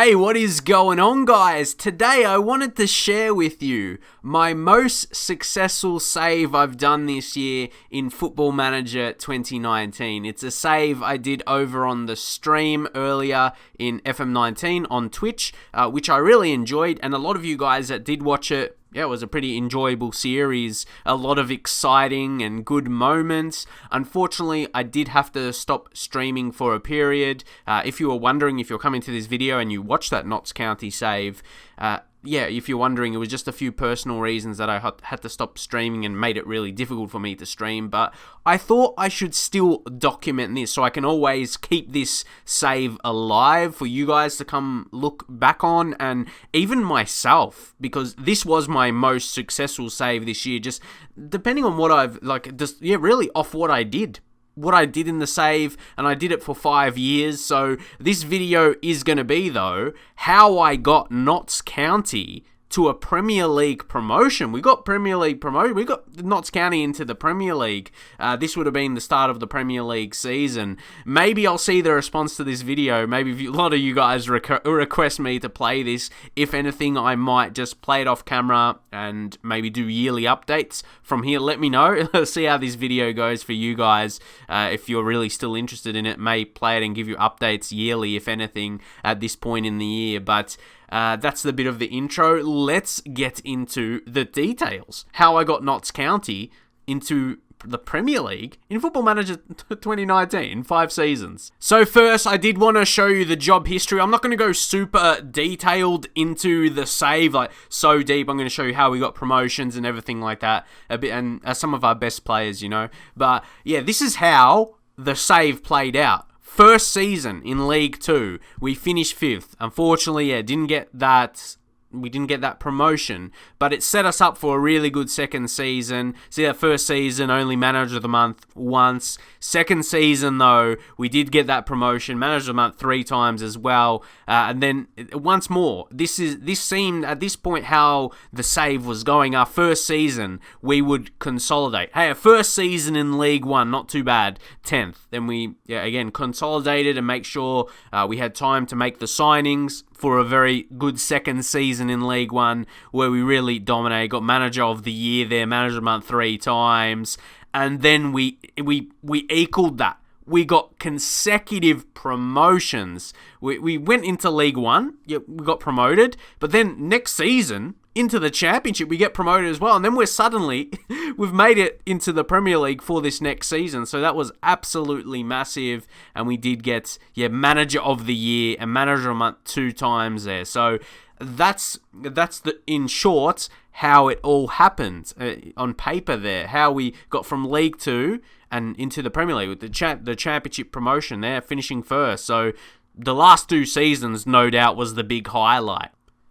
Hey, what is going on, guys? Today I wanted to share with you my most successful save I've done this year in Football Manager 2019. It's a save I did over on the stream earlier in FM19 on Twitch, which I really enjoyed, and a lot of you guys that did watch it, yeah, it was a pretty enjoyable series, a lot of exciting and good moments. Unfortunately, I did have to stop streaming for a period. If you were wondering, if you're coming to this video and you watched that Notts County save, if you're wondering, it was just a few personal reasons that I had to stop streaming and made it really difficult for me to stream, but I thought I should still document this so I can always keep this save alive for you guys to come look back on, and even myself, because this was my most successful save this year, just depending on what I've, really off what I did in the save, and I did it for 5 years. So this video is going to be, though, how I got Notts County to a Premier League promotion. We got Premier League promoted. We got Notts County into the Premier League. This would have been the start of the Premier League season. Maybe I'll see the response to this video. Maybe a lot of you guys request me to play this. If anything, I might just play it off camera and maybe do yearly updates from here. Let me know. See how this video goes for you guys. If you're really still interested in it, may play it and give you updates yearly, if anything, at this point in the year. But that's the bit of the intro. Let's get into the details. How I got Notts County into the Premier League in Football Manager 2019, 5 seasons. So first, I did want to show you the job history. I'm not going to go super detailed into the save, like so deep. I'm going to show you how we got promotions and everything like that, a bit, and some of our best players, you know. But yeah, this is how the save played out. First season in League 2, we finished 5th. Unfortunately, we didn't get that promotion, but it set us up for a really good second season. See, that first season, only Manager of the Month once. Second season, though, we did get that promotion, Manager of the Month 3 times as well. And then once more, this seemed at this point how the save was going. Our first season, we would consolidate. Hey, our first season in League 1, not too bad, 10th. Then we, again, consolidated and make sure we had time to make the signings for a very good second season in League 1 where we really dominated, got Manager of the Year there, Manager of the Month 3 times, and then we equaled that. We got consecutive promotions. We went into League 1, we got promoted, but then next season, into the Championship, we get promoted as well, and then we've made it into the Premier League for this next season, so that was absolutely massive, and we did get, Manager of the Year and Manager of the Month 2 times there, so that's in short, how it all happened on paper there, how we got from League 2 and into the Premier League with the Championship promotion there, finishing first, so the last 2 seasons, no doubt, was the big highlight.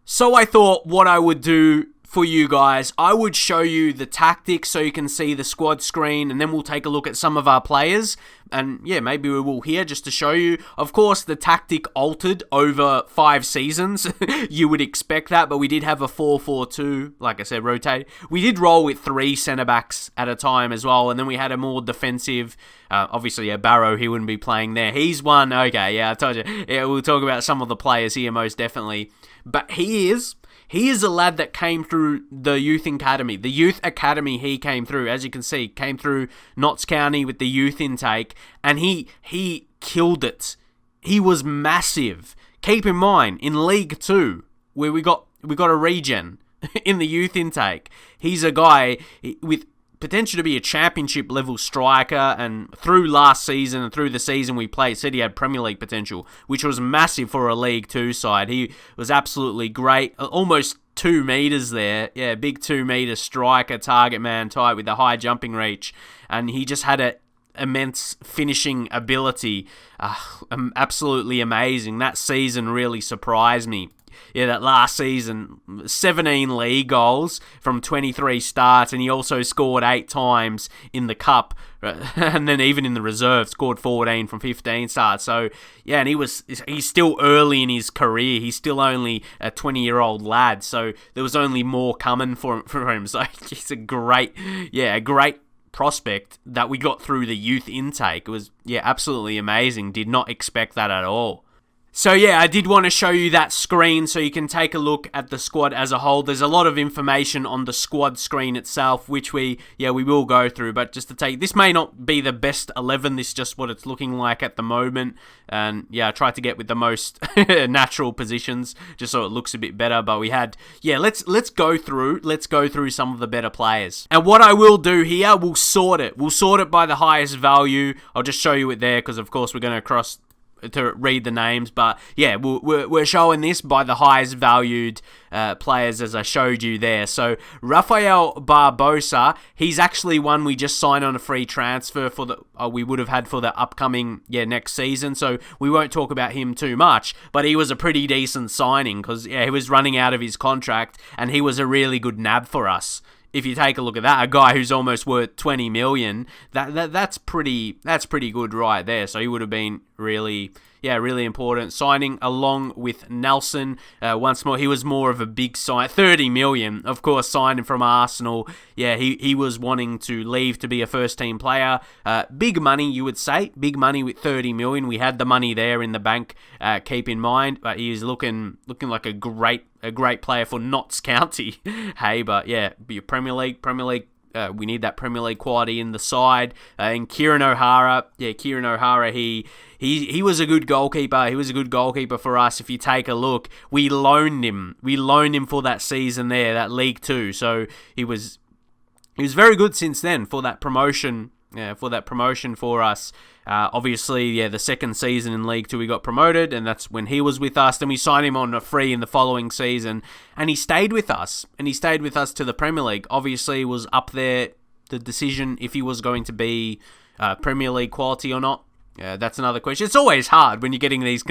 So I thought what I would do for you guys, I would show you the tactics so you can see the squad screen, and then we'll take a look at some of our players, and maybe we will here just to show you. Of course, the tactic altered over 5 seasons. You would expect that, but we did have a 4-4-2, like I said, rotate. We did roll with 3 centre-backs at a time as well, and then we had a more defensive, obviously, Barrow, he wouldn't be playing there. He's one, okay, I told you. Yeah, we'll talk about some of the players here most definitely. But he is a lad that came through the youth academy. The youth academy he came through, as you can see, came through Notts County with the youth intake, and he killed it. He was massive. Keep in mind, in League 2, where we got a regen in the youth intake, he's a guy with potential to be a championship level striker, and through last season and through the season we played, said he had Premier League potential, which was massive for a League 2 side. He was absolutely great, almost 2 meters there, big 2 meter striker, target man type with a high jumping reach, and he just had a immense finishing ability, absolutely amazing. That season really surprised me. That last season, 17 league goals from 23 starts, and he also scored 8 times in the Cup, and then even in the reserve, scored 14 from 15 starts. So, and he's still early in his career. He's still only a 20-year-old lad, so there was only more coming for him. So he's a great prospect that we got through the youth intake. It was, absolutely amazing. Did not expect that at all. So yeah, I did want to show you that screen so you can take a look at the squad as a whole. There's a lot of information on the squad screen itself, which we will go through. But just to take, this may not be the best 11. This is just what it's looking like at the moment. And yeah, I tried to get with the most natural positions just so it looks a bit better. But we had, let's go through some of the better players. And what I will do here, we'll sort it by the highest value. I'll just show you it there because of course we're going to read the names, but yeah, we're showing this by the highest valued players as I showed you there. So Rafael Barbosa, he's actually one we just signed on a free transfer for we would have had for the upcoming next season. So we won't talk about him too much, but he was a pretty decent signing because he was running out of his contract and he was a really good nab for us. If you take a look at that, a guy who's almost worth 20 million, that's pretty good right there. So he would have been really important signing along with Nelson. Once more, he was more of a big sign, 30 million, of course, signing from Arsenal. Yeah, he was wanting to leave to be a first team player. Big money, you would say, big money with 30 million. We had the money there in the bank. Keep in mind, but he is looking like a great player for Notts County. Hey, but yeah, be a Premier League. We need that Premier League quality in the side. And Kieran O Hara, he was a good goalkeeper. He was a good goalkeeper for us. If you take a look, we loaned him for that season there, that League Two. So he was very good since then for that promotion. For us. Obviously, the second season in League Two we got promoted, and that's when he was with us. Then we signed him on a free in the following season, and he stayed with us. To the Premier League. Obviously, was up there the decision if he was going to be Premier League quality or not. That's another question. It's always hard when you're getting these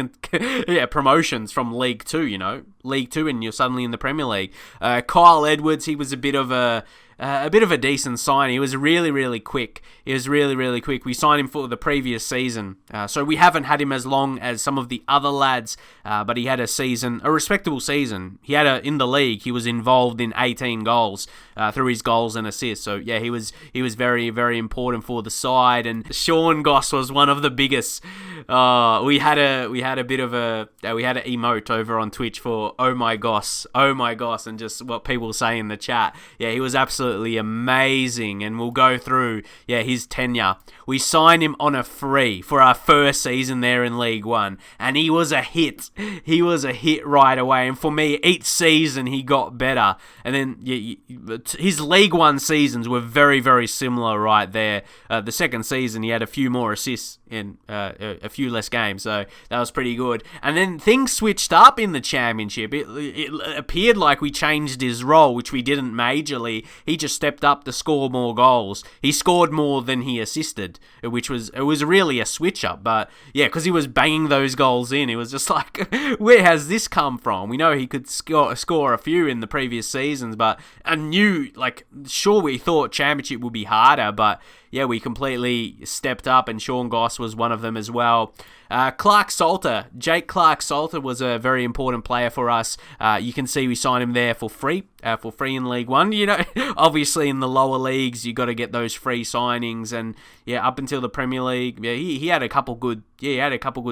promotions from League Two. League Two, and you're suddenly in the Premier League. Kyle Edwards, he was a bit of a decent sign. He was really, really quick. We signed him for the previous season. So we haven't had him as long as some of the other lads, but he had a respectable season. In the league, he was involved in 18 goals through his goals and assists. So yeah, he was very, very important for the side. And Sean Goss was one of the biggest. We had an emote over on Twitch for oh my goss, and just what people say in the chat. Yeah, he was absolutely amazing, and we'll go through his tenure. We signed him on a free for our first season there in League One, and he was a hit. He was a hit right away, and for me, each season he got better. And then his League One seasons were very, very similar right there. The second season he had a few more assists in a few less games, so that was pretty good. And then things switched up in the Championship. It appeared like we changed his role, which we didn't majorly. He just stepped up to score more goals. He scored more than he assisted, which was really a switch up. But yeah, because he was banging those goals in, it was just like, where has this come from? We know he could score a few in the previous seasons, but sure, we thought Championship would be harder, but yeah, we completely stepped up, and Sean Goss was one of them as well. Jake Clark Salter was a very important player for us. You can see we signed him there for free in League One. Obviously in the lower leagues, you got to get those free signings, and up until the Premier League, he had a couple good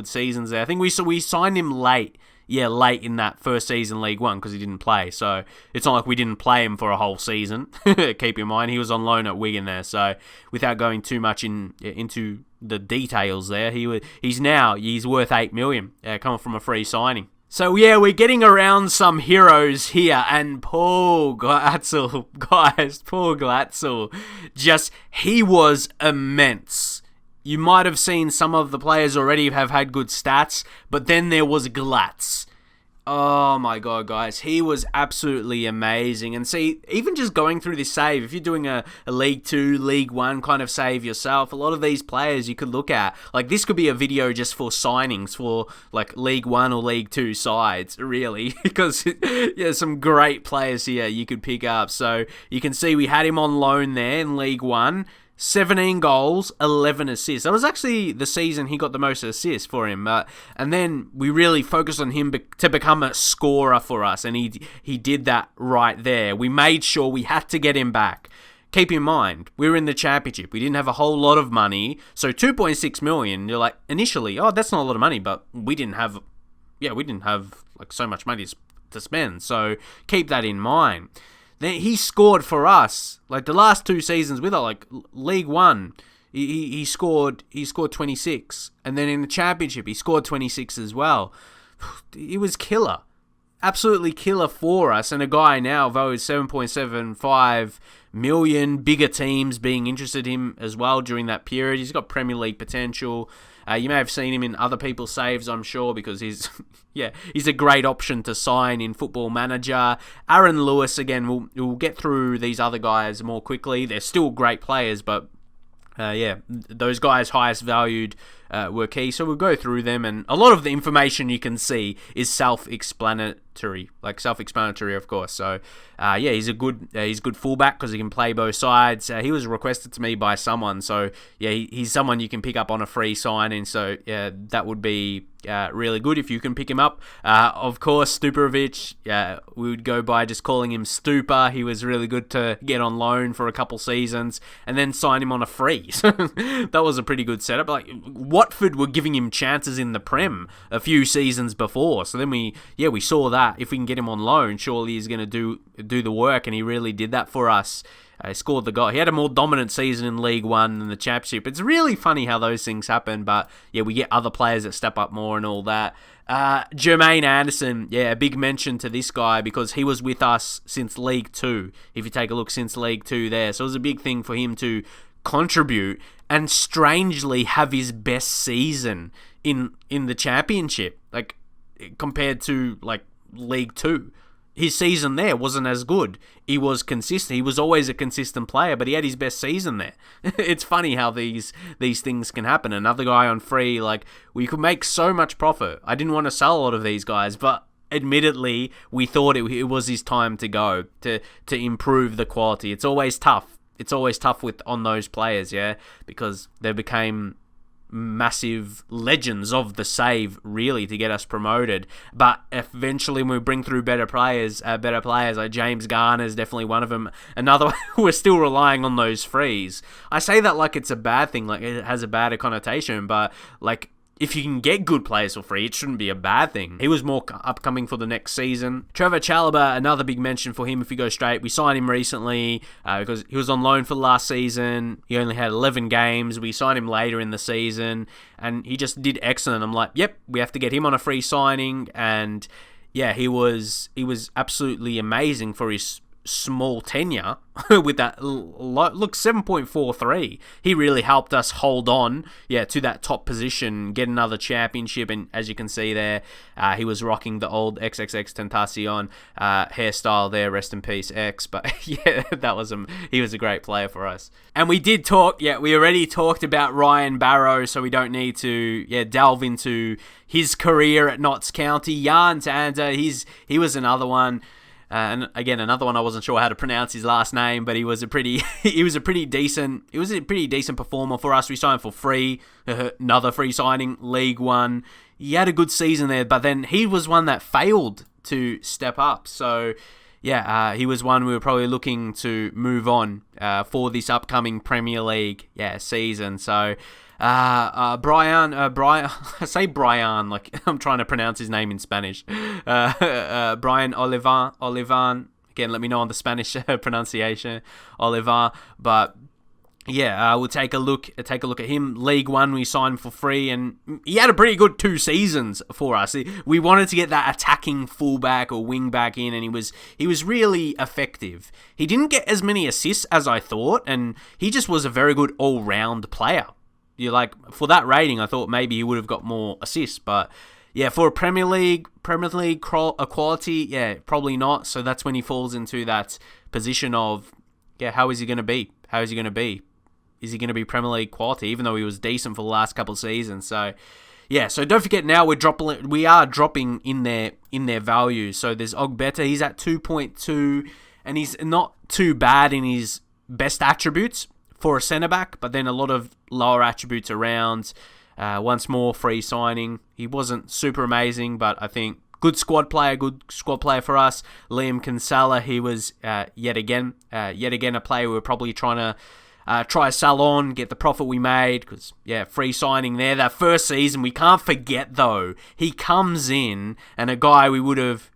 seasons there. I think we signed him late in that first season League One because he didn't play. So it's not like we didn't play him for a whole season. Keep in mind, he was on loan at Wigan there. So without going too much into the details there, he's worth 8 million coming from a free signing. So yeah, we're getting around some heroes here, and Paul Glatzel, he was immense. You might have seen some of the players already have had good stats, but then there was Glatz. Oh my god, guys, he was absolutely amazing. And see, even just going through this save, if you're doing a League 2, League 1 kind of save yourself, a lot of these players you could look at. Like, this could be a video just for signings for, like, League 1 or League 2 sides, really. Because, some great players here you could pick up. So, you can see we had him on loan there in League 1. 17 goals, 11 assists. That was actually the season he got the most assists for him. And then we really focused on him to become a scorer for us. And he did that right there. We made sure we had to get him back. Keep in mind, we were in the Championship. We didn't have a whole lot of money. So 2.6 million, you're like, initially, that's not a lot of money. But we didn't have we didn't have like so much money to spend. So keep that in mind. Then he scored for us like the last 2 seasons with us, like League One. He scored 26, and then in the Championship he scored 26 as well. He was killer, absolutely killer for us. And a guy now valued 7.75 million. Bigger teams being interested in him as well during that period. He's got Premier League potential. You may have seen him in other people's saves, I'm sure, because he's a great option to sign in Football Manager. Aaron Lewis, again, we'll get through these other guys more quickly. They're still great players, but those guys highest valued were key. So we'll go through them, and a lot of the information you can see is self-explanatory, of course. So he's a good fullback because he can play both sides. He was requested to me by someone, so he's someone you can pick up on a free signing. So that would be really good if you can pick him up. Of course, Stuparovic, we would go by just calling him Stupa. He was really good to get on loan for a couple seasons and then sign him on a free. So that was a pretty good setup. Like Watford were giving him chances in the Prem a few seasons before. So then we saw that if we can get him on loan, surely he's going to do the work, and he really did that for us. He scored the goal. He had a more dominant season in League One than the Championship. It's really funny how those things happen, but we get other players that step up more and all that. Jermaine Anderson, a big mention to this guy because he was with us since League 2. If you take a look since League 2 there. So it was a big thing for him to contribute and strangely have his best season in the Championship, like compared to like League 2. His season there wasn't as good. He was consistent. He was always a consistent player, but he had his best season there. It's funny how these things can happen. Another guy on free, like, we could make so much profit. I didn't want to sell a lot of these guys, but admittedly, we thought it was his time to go, to improve the quality. It's always tough. It's always tough on those players, because they became massive legends of the save, really, to get us promoted. But eventually, when we bring through better players like James Garner is definitely one of them. Another one, we're still relying on those frees. I say that like it's a bad thing, like it has a bad connotation, but like, if you can get good players for free, it shouldn't be a bad thing. He was more upcoming for the next season. Trevor Chalobah, another big mention for him if we go straight. We signed him recently because he was on loan for last season. He only had 11 games. We signed him later in the season, and he just did excellent. I'm like, yep, we have to get him on a free signing. And he was absolutely amazing for his small tenure with that. Look, 7.43. He really helped us hold on to that top position, get another championship, and as you can see there, he was rocking the old XXX Tentacion hairstyle there, rest in peace X. But he was a great player for us. And we did talk, we already talked about Ryan Barrow, so we don't need to delve into his career at Notts County. Jan Tander, he was another one. And again, another one I wasn't sure how to pronounce his last name, but he was a pretty decent performer for us. We signed for free, another free signing, League One. He had a good season there, but then he was one that failed to step up. So he was one we were probably looking to move on for this upcoming Premier League season. So Brian, I say Brian like I'm trying to pronounce his name in Spanish. Brian Olivan. Again, let me know on the Spanish pronunciation, Olivan. But we'll take a look at him. League One, we signed for free, and he had a pretty good 2 seasons for us. We wanted to get that attacking fullback or wing back in, and he was really effective. He didn't get as many assists as I thought, and he just was a very good all-round player. For that rating, I thought maybe he would have got more assists, but for a Premier League quality, probably not. So that's when he falls into that position of, how is he going to be? Is he going to be Premier League quality, even though he was decent for the last couple of seasons? So, so don't forget now we are dropping in their values. So there's Ogbeta, he's at 2.2, and he's not too bad in his best attributes for a centre-back, but then a lot of lower attributes around. Once more, free signing. He wasn't super amazing, but I think good squad player for us. Liam Kinsella, he was yet again a player we were probably trying to try Salon, get the profit we made, because, free signing there. That first season, we can't forget, though, he comes in, and a guy we would have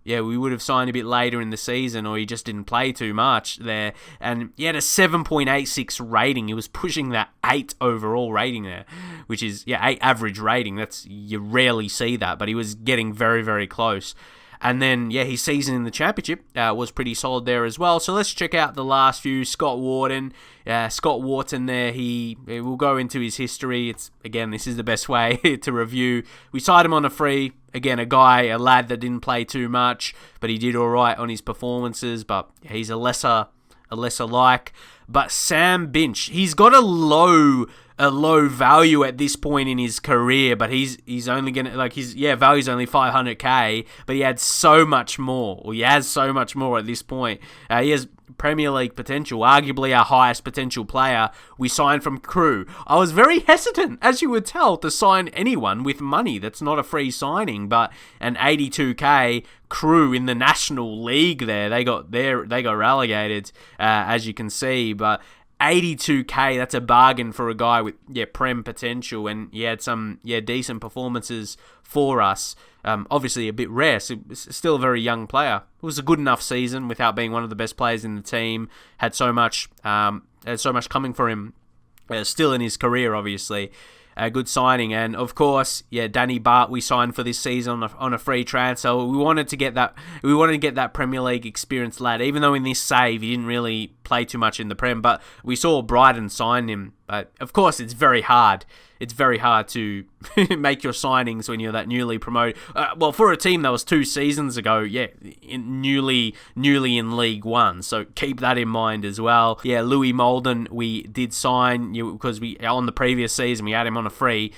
signed a bit later in the season, or he just didn't play too much there, and he had a 7.86 rating. He was pushing that 8 overall rating there, which is, 8 average rating. You rarely see that, but he was getting very, very close. And then, his season in the championship was pretty solid there as well. So let's check out the last few. Scott Wharton there, we'll go into his history. This is the best way to review. We signed him on a free. Again, a lad that didn't play too much, but he did all right on his performances. But he's a lesser like. But Sam Binch, he's got a low value at this point in his career, but he's only gonna his value's only 500k, but he has so much more at this point. He has Premier League potential, arguably our highest potential player. We signed from Crew. I was very hesitant, as you would tell, to sign anyone with money. That's not a free signing, but an 82k Crew in the National League there. They got relegated, as you can see, but 82k, that's a bargain for a guy with Prem potential, and he had some decent performances for us. Obviously a bit rare, so still a very young player. It was a good enough season without being one of the best players in the team. Had so much coming for him still in his career, obviously. A good signing. And of course, Danny Bart we signed for this season on a free transfer. We wanted to get that Premier League experienced lad, even though in this save he didn't really play too much in the Prem, but we saw Brighton sign him. But of course, it's very hard. It's very hard to make your signings when you're that newly promoted. Well, for a team that was 2 seasons ago, newly in League One. So keep that in mind as well. Louis Molden we did sign because we on the previous season we had him on a free.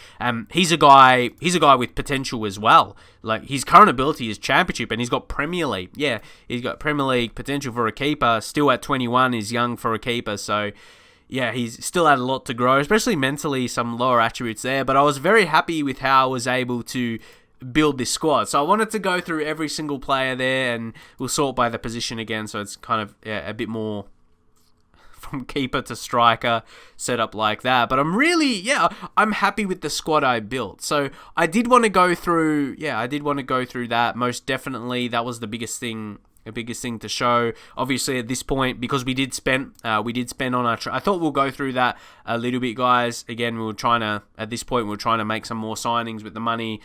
He's a guy with potential as well. Like, his current ability is Championship, and he's got Premier League. He's got Premier League potential for a keeper. Still at 21, is young for a keeper. So he's still had a lot to grow, especially mentally, some lower attributes there. But I was very happy with how I was able to build this squad. So I wanted to go through every single player there, and we'll sort by the position again. So it's kind of a bit more from keeper to striker set up like that. But I'm happy with the squad I built. So I did want to go through that. Most definitely, that was the biggest thing to show. Obviously, at this point, because we did spend on our. I thought we'll go through that a little bit, guys. Again, at this point, we were trying to make some more signings with the money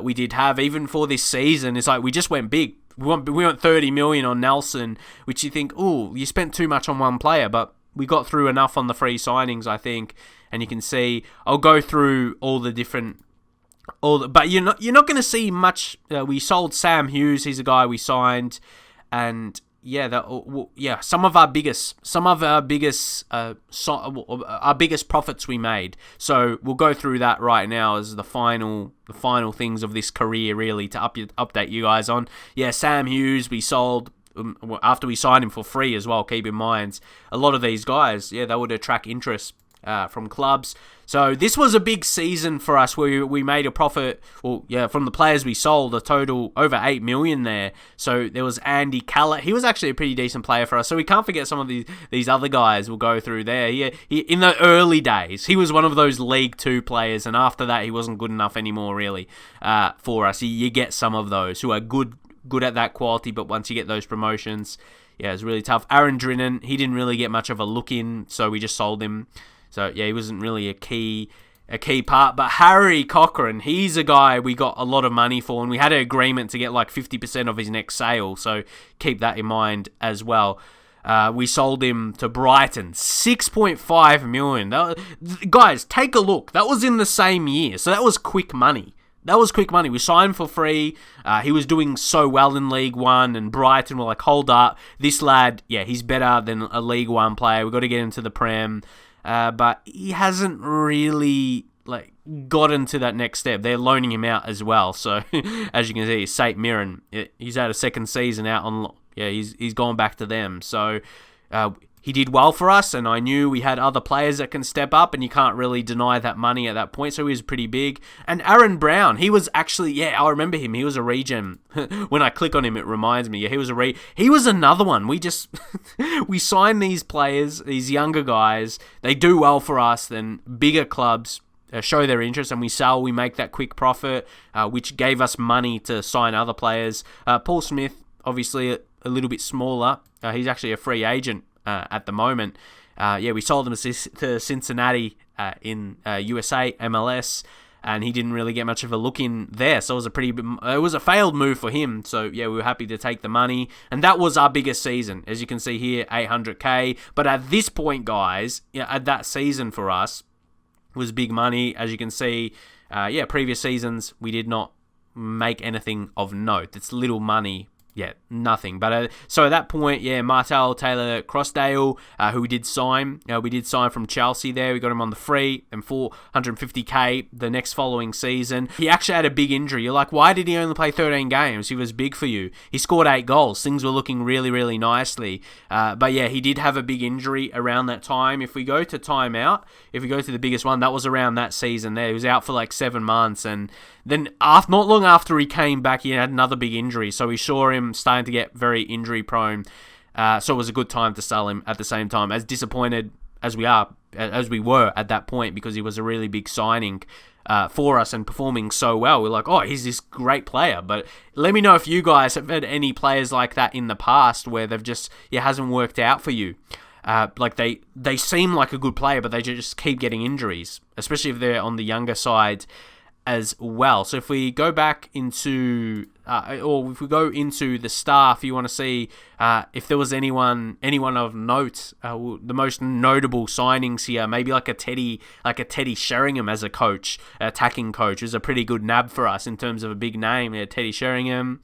we did have. Even for this season, it's like we just went big. We went 30 million on Nelson, which you think, you spent too much on one player, but we got through enough on the free signings, I think. And you can see, I'll go through all the different. But you're not going to see much. We sold Sam Hughes. He's a guy we signed. And some of our biggest profits we made. So we'll go through that right now as the final things of this career, really, to update you guys on. Sam Hughes we sold after we signed him for free as well. Keep in mind, a lot of these guys, they would attract interest from clubs. So this was a big season for us where we made a profit, from the players we sold, a total over 8 million there. So there was Andy Callett. He was actually a pretty decent player for us. So we can't forget some of these other guys we'll go through there. He in the early days, he was one of those League 2 players, and after that, he wasn't good enough anymore, really, for us. You get some of those who are good at that quality, but once you get those promotions, it's really tough. Aaron Drinan, he didn't really get much of a look in, so we just sold him. So, he wasn't really a key part. But Harry Cochran, he's a guy we got a lot of money for, and we had an agreement to get like 50% of his next sale. So keep that in mind as well. We sold him to Brighton, 6.5 million. Guys, take a look. That was in the same year. So that was quick money. We signed for free. He was doing so well in League One, and Brighton were like, hold up. This lad, he's better than a League One player. We've got to get him to the Prem. But he hasn't really gotten to that next step. They're loaning him out as well. So as you can see, St. Mirren, he's had a second season out on. He's gone back to them. So he did well for us, and I knew we had other players that can step up, and you can't really deny that money at that point, so he was pretty big. And Aaron Brown, he was actually, I remember him, he was a regen. When I click on him, it reminds me, he was another one. We just, we sign these players, these younger guys, they do well for us, then bigger clubs show their interest, and we sell, we make that quick profit, which gave us money to sign other players. Paul Smith, obviously a little bit smaller, he's actually a free agent at the moment. We sold him to Cincinnati in USA MLS, and he didn't really get much of a look in there. So it was a failed move for him. So we were happy to take the money, and that was our biggest season, as you can see here, 800K. But at this point, guys, at that season for us was big money, as you can see. Previous seasons we did not make anything of note. It's little money. Nothing. But so at that point, Martel Taylor Crossdale, who we did sign from Chelsea there. We got him on the free and 450K the next following season. He actually had a big injury. You're like, why did he only play 13 games? He was big for you. He scored 8 goals. Things were looking really, really nicely. He did have a big injury around that time. If we go to timeout, if we go to the biggest one, that was around that season there. He was out for like 7 months, and then not long after he came back, he had another big injury. So we saw him starting to get very injury prone. So it was a good time to sell him at the same time. As disappointed as we were at that point, because he was a really big signing for us and performing so well. We're like, oh, he's this great player. But let me know if you guys have had any players like that in the past where they've just, hasn't worked out for you. Like they seem like a good player, but they just keep getting injuries, especially if they're on the younger side as well. So if we go back into, or if we go into the staff, you want to see if there was anyone of note. The most notable signings here, maybe like a Teddy Sheringham as a coach, attacking coach, is a pretty good nab for us in terms of a big name. Teddy Sheringham.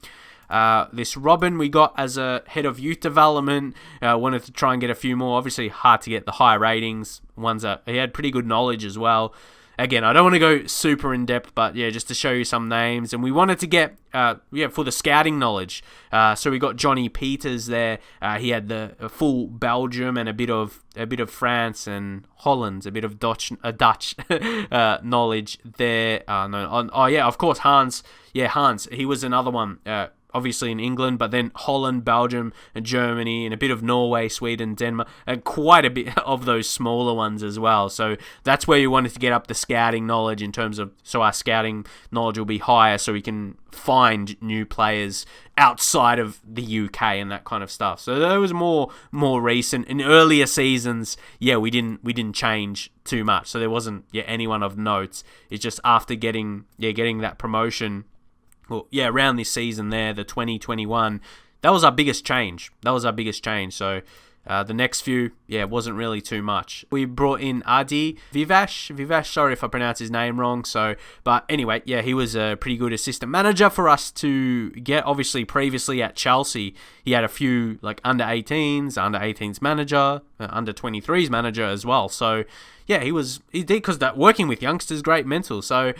This Robin we got as a head of youth development. Wanted to try and get a few more. Obviously hard to get the high ratings ones. He had pretty good knowledge as well. Again, I don't want to go super in depth, but just to show you some names. And we wanted to get, for the scouting knowledge. So we got Johnny Peters there. He had the full Belgium and a bit of France and Holland, a bit of Dutch knowledge there. Of course, Hans. Hans. He was another one. Obviously in England, but then Holland, Belgium, and Germany, and a bit of Norway, Sweden, Denmark, and quite a bit of those smaller ones as well. So that's where you wanted to get up the scouting knowledge in terms of, so our scouting knowledge will be higher, so we can find new players outside of the UK and that kind of stuff. So that was more recent. In earlier seasons, we didn't change too much. So there wasn't anyone of note. It's just after getting that promotion. Well, around this season there, the 2021, that was our biggest change. So the next few, wasn't really too much. We brought in Adi Vivash, sorry if I pronounce his name wrong. But anyway, he was a pretty good assistant manager for us to get. Obviously, previously at Chelsea, he had a few like under 18s manager, under 23s manager as well. So he did, because that working with youngsters, great mental. So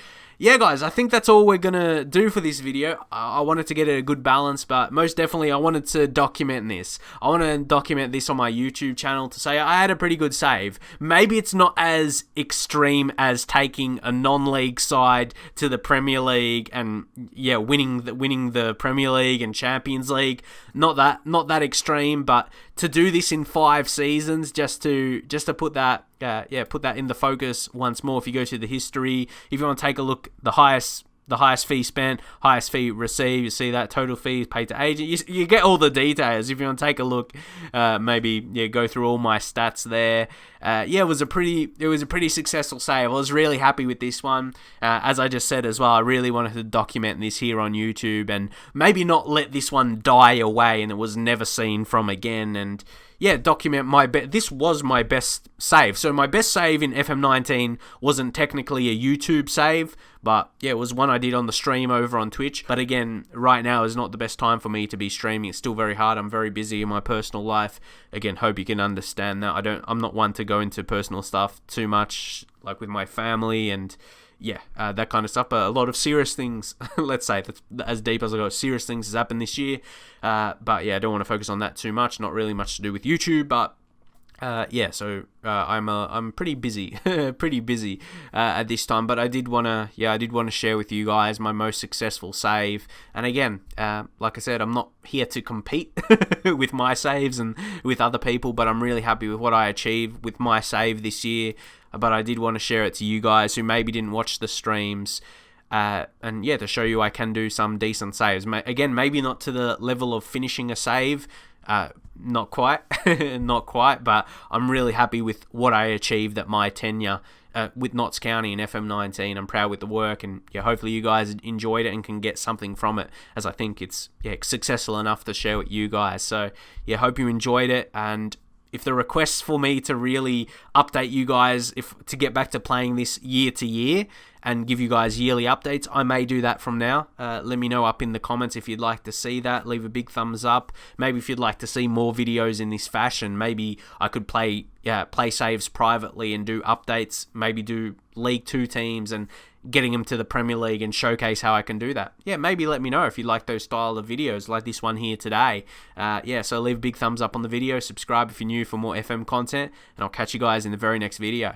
guys, I think that's all we're going to do for this video. I wanted to get a good balance, but most definitely I wanted to document this. I want to document this on my YouTube channel to say I had a pretty good save. Maybe it's not as extreme as taking a non-league side to the Premier League and winning the Premier League and Champions League. Not that extreme, but to do this in 5 seasons, just to put that put that in the focus once more. If you go to the history, if you want to take a look, the highest fee spent, highest fee received, you see that total fees paid to agent. You get all the details. If you want to take a look, maybe go through all my stats there. It was a pretty successful save. I was really happy with this one. As I just said as well, I really wanted to document this here on YouTube and maybe not let this one die away and it was never seen from again. And document this was my best save. So my best save in FM19 wasn't technically a YouTube save, but it was one I did on the stream over on Twitch. But again, right now is not the best time for me to be streaming. It's still very hard. I'm very busy in my personal life. Again, hope you can understand that. I'm not one to go into personal stuff too much, like with my family and that kind of stuff. But a lot of serious things, let's say, that's as deep as I go, serious things has happened this year. But I don't want to focus on that too much. Not really much to do with YouTube, but I'm pretty busy, pretty busy at this time. But I did wanna share with you guys my most successful save. And again, like I said, I'm not here to compete with my saves and with other people, but I'm really happy with what I achieved with my save this year. But I did want to share it to you guys who maybe didn't watch the streams. And yeah, to show you I can do some decent saves. Again, maybe not to the level of finishing a save. Not quite, not quite, but I'm really happy with what I achieved at my tenure with Notts County and FM19. I'm proud with the work, and yeah, hopefully you guys enjoyed it and can get something from it, as I think it's successful enough to share with you guys. So yeah, hope you enjoyed it, and if the requests for me to really update you guys, to get back to playing this year to year and give you guys yearly updates, I may do that from now. Let me know up in the comments if you'd like to see that. Leave a big thumbs up. Maybe if you'd like to see more videos in this fashion, maybe I could play saves privately and do updates. Maybe do League 2 teams and getting them to the Premier League and showcase how I can do that. Yeah, maybe let me know if you like those style of videos like this one here today. So leave a big thumbs up on the video, subscribe if you're new for more FM content, and I'll catch you guys in the very next video.